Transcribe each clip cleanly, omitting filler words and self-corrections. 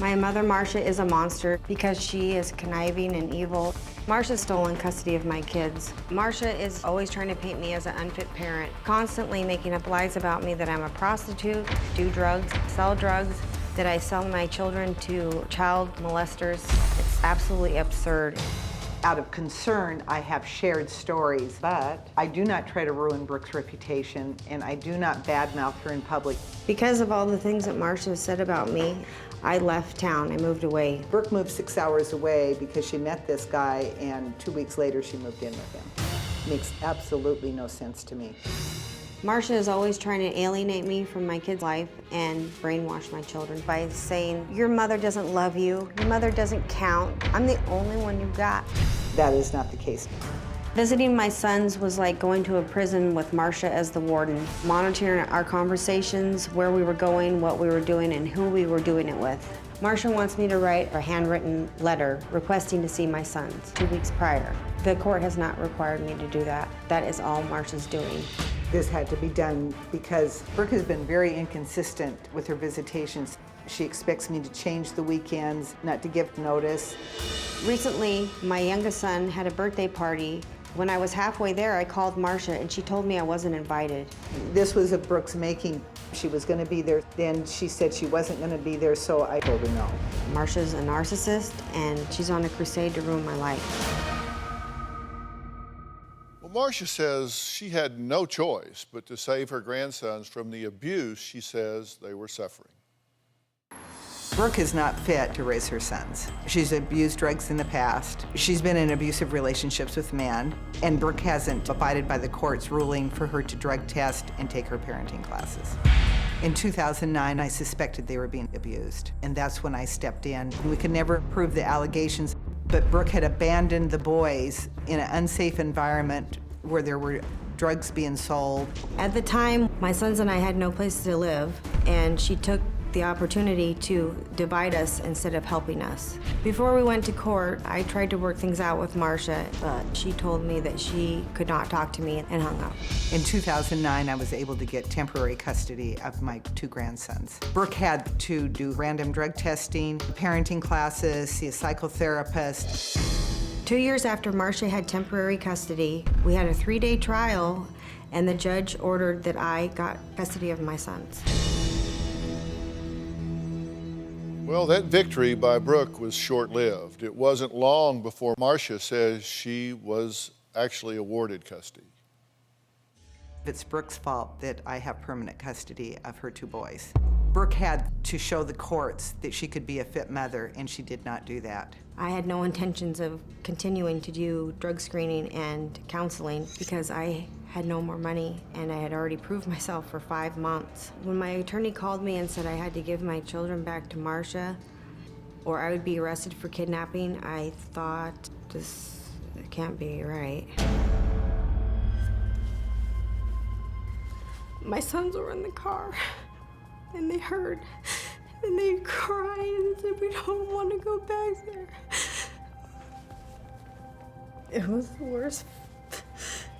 My mother, Marcia, is a monster because she is conniving and evil. Marcia's stolen custody of my kids. Marcia is always trying to paint me as an unfit parent, constantly making up lies about me that I'm a prostitute, do drugs, sell drugs, that I sell my children to child molesters. It's absolutely absurd. Out of concern, I have shared stories, but I do not try to ruin Brooke's reputation, and I do not badmouth her in public. Because of all the things that Marcia said about me, I left town. I moved away. Brooke moved 6 hours away because she met this guy, and 2 weeks later she moved in with him. Makes absolutely no sense to me. Marcia is always trying to alienate me from my kid's life and brainwash my children by saying, your mother doesn't love you, your mother doesn't count, I'm the only one you've got. That is not the case. Visiting my sons was like going to a prison with Marcia as the warden, monitoring our conversations, where we were going, what we were doing, and who we were doing it with. Marcia wants me to write a handwritten letter requesting to see my sons 2 weeks prior. The court has not required me to do that. That is all Marcia's doing. This had to be done because Brooke has been very inconsistent with her visitations. She expects me to change the weekends, not to give notice. Recently, my youngest son had a birthday party. When I was halfway there, I called Marcia and she told me I wasn't invited. This was of Brooke's making. She was going to be there. Then she said she wasn't going to be there, so I told her no. Marcia's a narcissist and she's on a crusade to ruin my life. Well, Marcia says she had no choice but to save her grandsons from the abuse she says they were suffering. Brooke is not fit to raise her sons. She's abused drugs in the past. She's been in abusive relationships with men, and Brooke hasn't abided by the court's ruling for her to drug test and take her parenting classes. In 2009, I suspected they were being abused, and that's when I stepped in. We could never prove the allegations, but Brooke had abandoned the boys in an unsafe environment where there were drugs being sold. At the time, my sons and I had no place to live, and she took the opportunity to divide us instead of helping us. Before we went to court, I tried to work things out with Marcia, but she told me that she could not talk to me and hung up. In 2009, I was able to get temporary custody of my 2 grandsons. Brooke had to do random drug testing, parenting classes, see a psychotherapist. 2 years after Marcia had temporary custody, we had a 3-day trial, and the judge ordered that I got custody of my sons. Well, that victory by Brooke was short-lived. It wasn't long before Marcia says she was actually awarded custody. It's Brooke's fault that I have permanent custody of her 2 boys. Brooke had to show the courts that she could be a fit mother, and she did not do that. I had no intentions of continuing to do drug screening and counseling because I had no more money and I had already proved myself for 5 months. When my attorney called me and said I had to give my children back to Marcia or I would be arrested for kidnapping, I thought, this can't be right. My sons were in the car and they heard and they cried and said, we don't want to go back there. It was the worst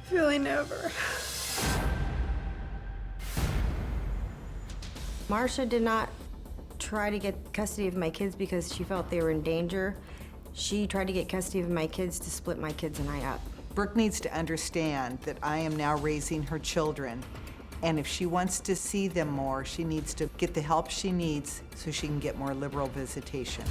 feeling ever. Marcia did not try to get custody of my kids because she felt they were in danger. She tried to get custody of my kids to split my kids and I up. Brooke needs to understand that I am now raising her children, and if she wants to see them more, she needs to get the help she needs so she can get more liberal visitation.